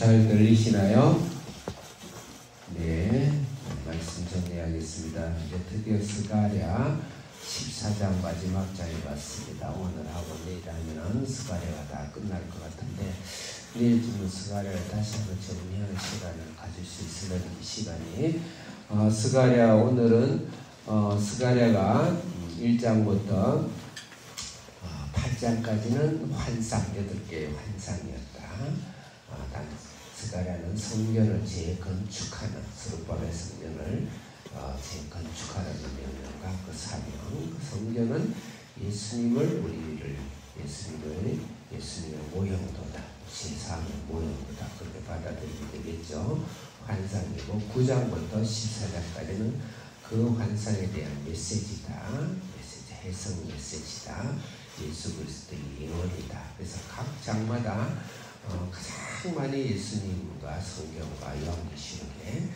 잘 들리시나요? 네, 말씀 정리하겠습니다. 이제 드디어 스가랴 14장 마지막 장에 왔습니다. 오늘 하고 내일 하면 스가랴가 다 끝날 것 같은데 내일쯤은 스가랴를 다시 한번 정리하는 시간을 가질 수 있으려는 시간이 스가랴 오늘은 스가랴가 1장부터 8장까지는 환상 8개의 환상이었다. 스가랴는 성전을 재건축하는 스룹바벨 성전을 재건축하라는 명령과 그 사명. 그 성전은 예수님의 모형도다. 세상의 모형도다. 그렇게 받아들이게 되겠죠. 환상이고 9장부터 14장까지는 그 환상에 대한 메시지다. 해석 메시지다. 예수 그리스도의 예언이다. 그래서 각 장마다 가장 많이 예수님과 성경과 요한계시록에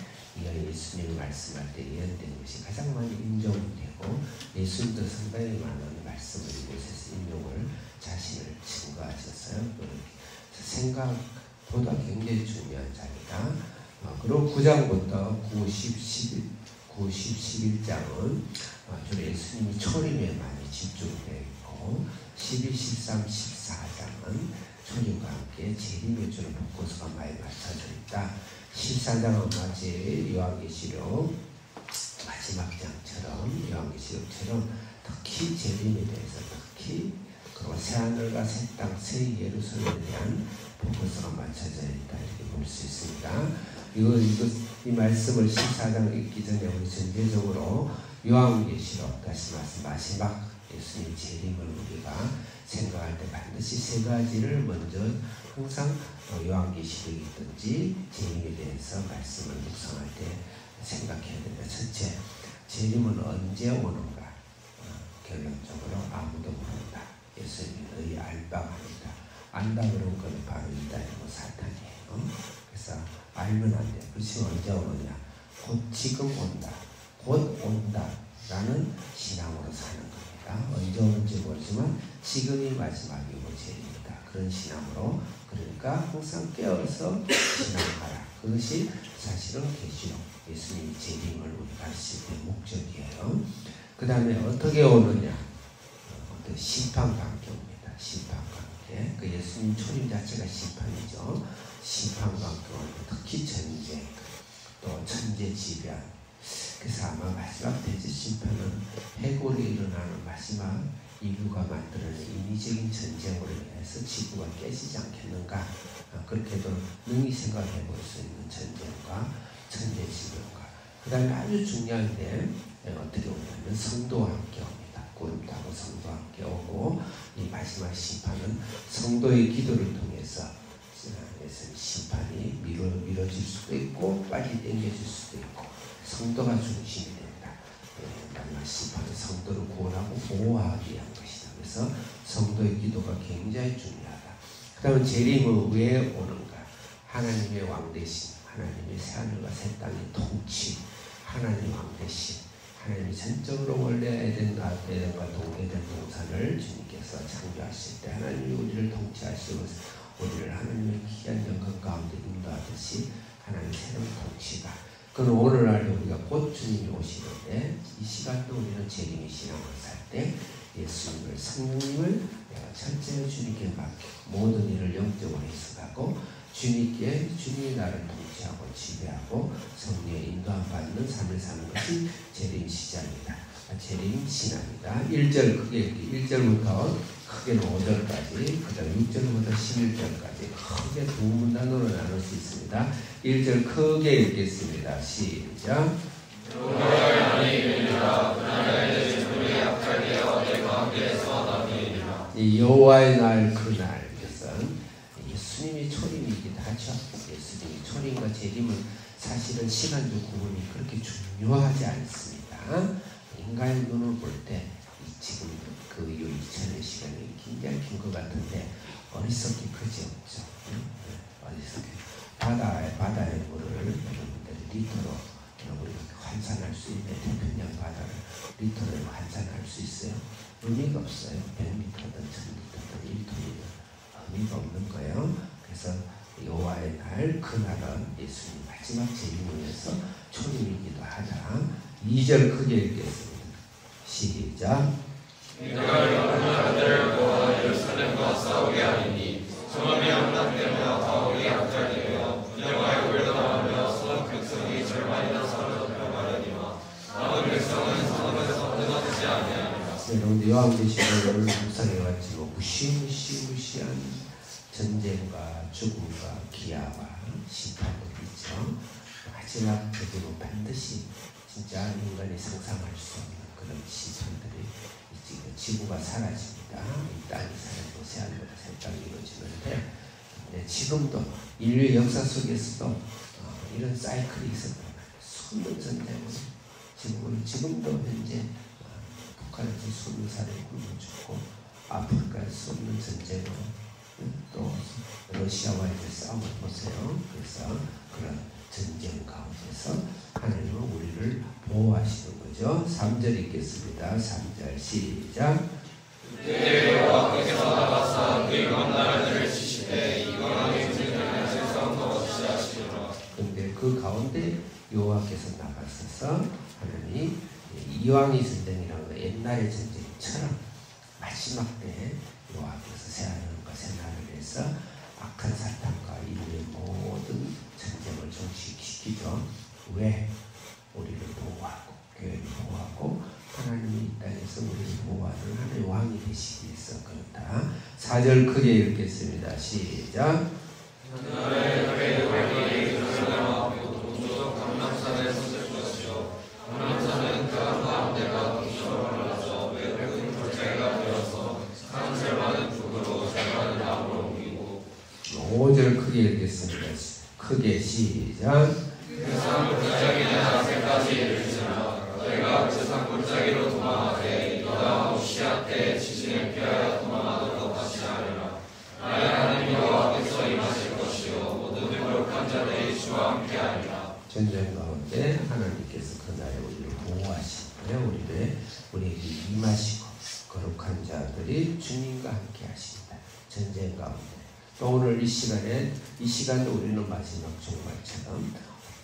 예수님이 말씀할 때 예언된 것이 가장 많이 인정되고 예수님도 상당히 많은 말씀을 이곳에서 인용을 자신을 증거하셨어요. 생각보다 굉장히 중요한 자리다. 그리고 9장부터 9, 10, 11장은 주로 예수님이 초림에 많이 집중되어 있고 12, 13, 14장은 초림과 함께 재림의 주를 복고서가 많이 맞춰져 있다. 14장은 마치 요한계시록 마지막 장처럼 요한계시록처럼 특히 재림에 대해서 그리고 새하늘과 새 땅, 새 예루살렘에 대한 복고서가 맞춰져 있다. 이렇게 볼 수 있습니다. 이 말씀을 14장을 읽기 전에 우리 전체적으로 요한계시록 다시 말씀 마지막 예수님 재림을 우리가 생각할 때 반드시 세 가지를 먼저 항상 요한계시록이든지 재림에 대해서 말씀을 묵상할 때 생각해야 된다. 첫째, 재림은 언제 오는가? 결론적으로 아무도 모른다. 예수님이 너희 알 바가 아니다. 안다 그런 건 바로 이단이고 사탄이에요. 그래서 알면 안 돼. 그것이 언제 오느냐? 곧 지금 온다. 곧 온다. 라는 신앙으로 사는 겁니다. 언제 오는지 모르지만 지금이 마지막이고 재림이다. 그런 신앙으로 그러니까 항상 깨어서 신앙하라. 그것이 사실은 계시록 예수님이 재림을 우리가 할 수 있는 목적이에요. 그 다음에 어떻게 오느냐? 심판관계 옵니다. 심판관계. 그 예수님 초림 자체가 심판이죠. 심판관계 옵니다. 특히 전쟁, 또 천재지변. 그래서 아마 마지막 대지 심판은 해골이 일어나는 마지막 인류가 만들어낸 인위적인 전쟁으로 인해서 지구가 깨지지 않겠는가. 그렇게도 능히 생각해 볼 수 있는 전쟁과 천재지변과 그 다음에 아주 중요한데 어떻게 오냐면 성도와 함께 옵니다. 구름 타고 성도와 함께 오고 이 마지막 심판은 성도의 기도를 통해서 심판이 미뤄질 수도 있고 빨리 당겨질 수도 있고 성도가 중심이 된다. 마지막 심판은 성도를 구원하고 보호하기 위한 것이다. 그래서 성도의 기도가 굉장히 중요하다. 그 다음에 재림은 왜 오는가? 하나님의 왕대신, 하나님의 새하늘과 새 땅의 통치, 하나님의 왕대신, 하나님이 전적으로 원래 에덴과 동에덴 동산을 주님께서 창조하실 때 하나님이 우리를 통치하시고 우리를 하나님의 귀한 영광 가운데 인도하듯이 하나님의 새로운 통치가 그건 오늘날 우리가 곧 주님이 오시는데 이 시간도 우리는 재림의 신앙을 살 때 예수님을 성령님을 내가 철저히 주님께 맡겨 모든 일을 영적으로 해석하고 주님이 나를 통치하고 지배하고 성령의 인도함 받는 삶을 사는 것이 재림 시작이다. 재림 신앙이다. 1절 크게 1절부터 크게는 5절까지 그 다음 6절부터 11절까지 크게 두 문단으로 나눌 수 있습니다. 1절 크게 읽겠습니다. 시작. 여호와의 날 그날 이것은 예수님이 초림이기도 하죠. 예수님이 초림과 재림은 사실은 시간적 구분이 그렇게 중요하지 않습니다. 인간의 눈을 볼 때 지금 그 2000년 시간이 굉장히 긴 것 같은데 어리석기 그지 없죠. 어리석기. 바다의 물을 여러분들이 리터로 여러분이 환산할 수 있는 태평양 바다를 리터로 환산할 수 있어요? 의미가 없어요. 100m든 1000m든 1톤이든 의미가 없는 거예요. 그래서 여호와의 날 그날은 예수님 마지막 재림에서 초림이기도 하다. 2절 크게 읽겠습니다. 시작. 내가 영원한 아들과 예루살렘과 싸우게 하리니 성함이 함락되며 다오게 약탈되며 분쟁과 욕을 당하며 선 백성이 절반이나 사로잡혀 가려니와 남은 백성은 성읍에서 끊어지지 아니하리라. 여러분 요한계시록을 묵상해가지고 무시무시한 전쟁과 죽음과 기아와 심판들이 있죠. 마지막 그대로 반드시 진짜 인간이 상상할 수 없는 그런 시선들이 지구가 사라집니다. 이 땅이 사라지고 새하늘과 새 땅이 이루어지는데 지금도 인류의 역사 속에서도 이런 사이클이 있었단 말이에요. 수많은 전쟁으로 지금도 현재 북한에서 수많은 사람이 굶어 죽고 아프리카에 수많은 전쟁으로 또 러시아와 이제 싸움을 보세요. 그래서 그런 전쟁 가운데서 하나님은 우리를 보호하시는 거죠. 3절 읽겠습니다. 3절 시작. 그때 여호와께서 나가사 그 이방 나라들을 치시되 이방의 전쟁을 세상과 없이 하시리라. 그런데 그 가운데 여호와께서 나가셔서 하나님이 이왕의 전쟁이라는 거 옛날의 전쟁처럼 마지막 때에 여호와께서 새하늘과 새나라에서 악한 사탄과 인류의 모든 전쟁을 종식시키죠. 왜? 우리를 보호하고 교회를 보호하고 하나님이 이 땅에서 우리를 보호하는 하나님의 왕이 되시기 위해서 그렇다. 4절 크게 읽겠습니다. 시작. 그날에 그의 왕이 예루살렘하고 동쪽 감람산에 섰을 것이요 감람산은 그 한가운데가 동쪽으로 갈라져 외국은 골짜기가 되어서 산 절반은 북으로 절반은 남으로 옮기고 5절 크게 읽겠습니다. 크게 시작. 그 산 골짜기는 아세까지 이르시나 너희가 그 산 골짜기로 도망하되 이다 시야 때 지진을 피하여 도망하는 것 같이 하리라. 나의 하나님 여호와께서 임하실 것이요 모든 거룩한 자들이 주와 함께하리라. 전쟁 가운데 하나님께서 그날에 우리를 보호하시고 우리에게 임하시고 거룩한 자들이 주님과 함께 하십니다. 전쟁 가운데 또 오늘 이 시간도 우리는 마지막 종말처럼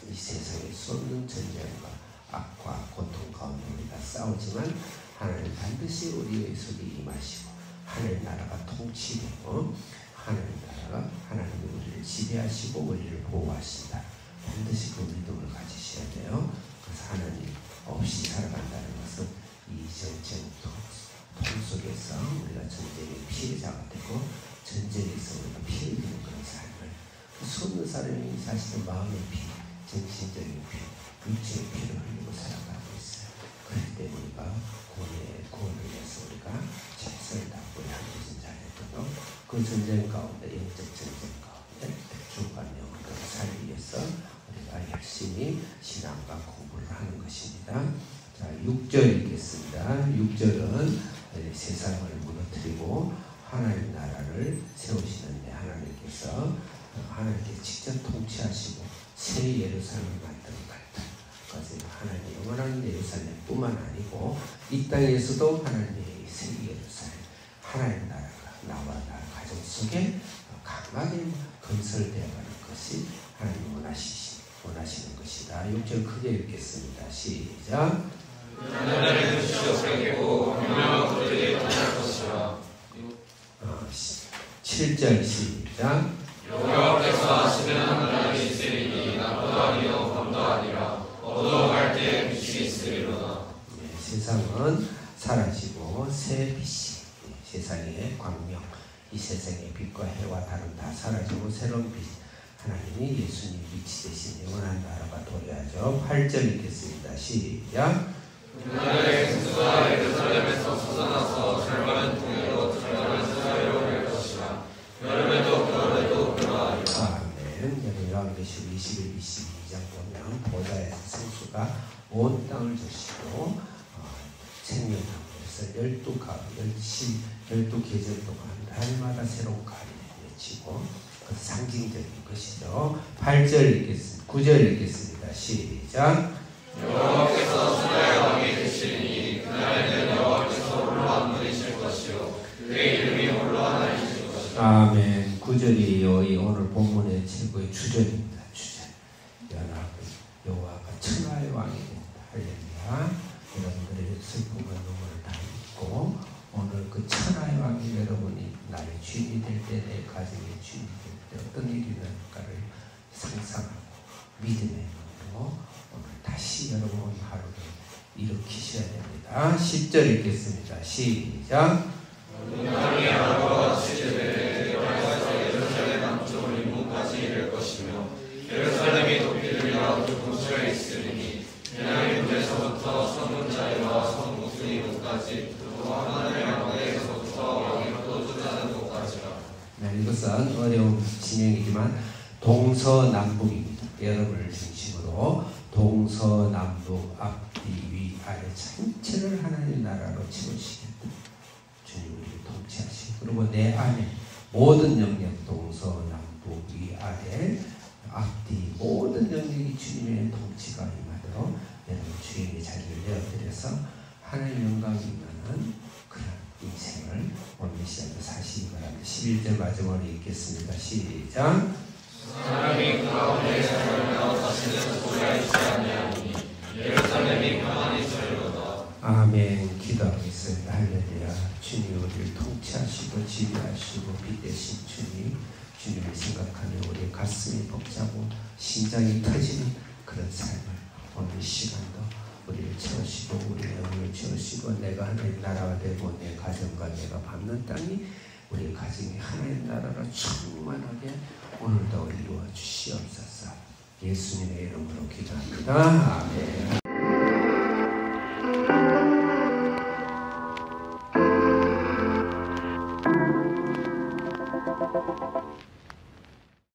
이 세상에 쏟는 전쟁과 악과 고통 가운데 우리가 싸우지만 하나님 반드시 우리의 속에 임하시고 하나님 나라가 통치되고 하나님 나라가 하나님이 우리를 지배하시고 우리를 보호하신다. 반드시 그 믿음을 가지셔야 돼요. 그래서 하나님 없이 살아간다는 것은 이 전쟁통 속에서 우리가 전쟁의 피해자가 되고 전쟁에서 우리가 피해 입는 그런 삶을 수없는 사람이 사실은 마음의 피, 정신적인 피, 육체의 피를 흘리고 살아가고 있어요. 그럴 때 우리가 구원을 위해서 우리가 최선을 다하고 양보진 자녀들도 그 전쟁 가운데 영적 전쟁 가운데 중간 영혼을 살기 위해서 우리가 열심히 신앙과 공부를 하는 것입니다. 자, 6절 읽겠습니다. 6절은 세상을 무너뜨리고 하나님 나라를 세우시는데 하나님께 직접 통치하시고 새 예루살렘을 만들어 갔다. 그래서 하나님의 영원한 예루살렘뿐만 아니고 이 땅에서도 하나님의 새 예루살렘, 하나님 나라가 나와 나 가정 속에 강하게 건설되어가는 것이 하나님 원하시는 것이다. 6절 크게 읽겠습니다. 시작. 하늘의 뜻이 새기고 분명한 것들이 떠날 것이라. 7절 시작. 여호와께서 하시는 하늘이 있으리니 낮도 아니요 밤도 아니라 어두워갈 때에 빛이 있으리로다. 세상은 사라지고 새 빛이 세상의 광명, 이 세상의 빛과 해와 달은 다 사라지고 새로운 빛, 하나님이 예수님 빛이 되신 영원한 나라가 도래하죠. 8절 읽겠습니다. 시작. 그날에 군수가 예루살렘에서 솟아나서 절반은 동해로 절반은 서해로 갈 것이라. 여름에도 겨울에도 그러하리라. 아멘. 요한계시록 21, 22장 보면 보좌에서 생수가 온 땅을 주시고 생명나무에서 12계절 동안 날마다 새로운 가을이 맺히고 그 상징적인 것이죠. 8절 읽겠습니다. 9절 읽겠습니다. 시작. 여호와께서 천하의 왕이 되시리니 그날에는 여호와께서 홀로 한 분이실 것이요 그의 이름이 홀로 하나이실 것이라. 아멘. 9절이요. 이 오늘 본문의 최고의 주절입니다. 그 천하의 왕이 여러분이 나의 주인이 될 때, 내 가정의 주인이 될 때 어떤 일이 날까를 상상하고 믿음의 눈으로 오늘 다시 여러분 오늘 하루를 일으키셔야 됩니다. 10절 읽겠습니다. 시작. 땅이 아라바와 같이 되되 여호와께서 예루살렘 남쪽을 인문까지 이를 것이며 예루살렘이 도피되리라 그 근처에 있으리니 그냥 문에서부터 선문자리와 선무순이문까지 또 하나님의 왕에서부터 왕이 또주자는 곳까지라. 네, 이것은 어려운 진행이지만 동서남북입니다. 여러분을 중심으로 동서남북 앞뒤 위아래 전체를 하나님의 나라로 채우시겠다. 주님 우리를 통치하시고 그리고 내 안에 모든 영역 동서남북 위아래 앞뒤 모든 영역이 주님의 통치가 임하도록 여러분 주인의 자리를 내어드려서 하나님의 영광이 임하는 그런 인생을 오늘 시간에 사시기 바랍니다. 11절 마지막으로 읽겠습니다. 시작. 사람이 그 가운데 살며 다시는 소리가 있지 아니하니 예루살렘이 평안히 살리로다. 아멘. 기도하겠습니다. 할렐루야. 주님 우리를 통치하시고 지배하시고 빛 대신 주님, 주님을 생각하며 우리 가슴이 벅차고 심장이 터지는 그런 삶을 오늘 시간도 우리를 채우시고 우리의 영혼을 채우시고 내가 하나님 나라가 되고 내 가정과 내가 밟는 땅이 우리 가정이 하나님 나라로 충만하게 오늘도 이루어 주시옵소서. 예수님의 이름으로 기도합니다. 아멘.